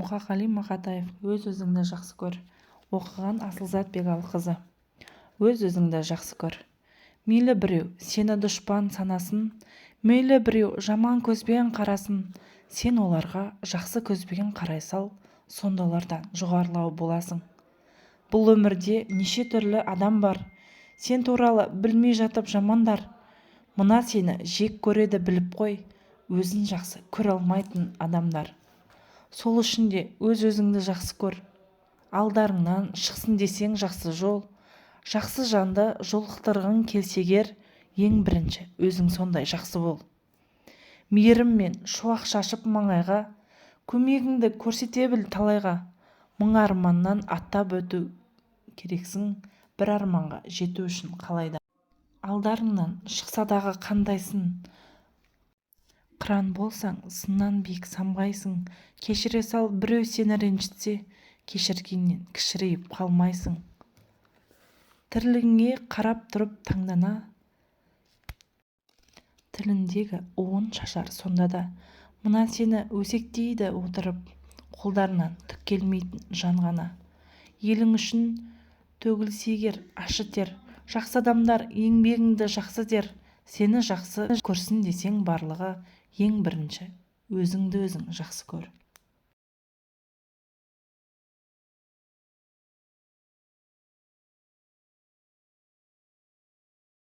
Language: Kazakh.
Мұқағали Мақатаев. Өз-өзіңді жақсы көр. Оқыған Асылзат Бегалқызы. Өз-өзіңді жақсы көр. Мейлі біреу сені дұшпан санасын, мейлі біреу жаман көзбен қарасын, сен оларға жақсы көзбен қарай сал, сондалардан жоғарылау боласың. Бұл өмірде неше түрлі адам бар, сен туралы білмей жатып жамандар. Мына сені жек көреді біліп қой, өзін жақсы көре алмайтын адамдар. Сол үшін де өз-өзіңді жақсы көр. Алдарыңнан шықсын десең жақсы жол, жақсы жанды жолықтырғың келсегер, ең бірінші өзің сондай жақсы бол. Мейіріммен шуақ шашып маңайға, көмегіңді көрсете біл талайға. Мың арманнан аттап өту керексің, бір арманға жету үшін қалайда. Алдарыңнан шықса дағы қандайсың, қыран болсаң сыннан биік самғайсың. Кешіре сал, біреу сені ренжітсе, кешіргеннен кішірейіп қалмайсың. Тірлігіңе қарап тұрып таңдана, тіліндегі уын шашар сонда да. Мына сені өсектейді отырып, қолдарынан түк келмейтін жан ғана. Елің үшін төгілсегер ащы тер, жақсы адамдар еңбегіңді жақсы дер. Сені жақсы көрсін десең барлығы, ең бірінші өзіңді өзің жақсы көр.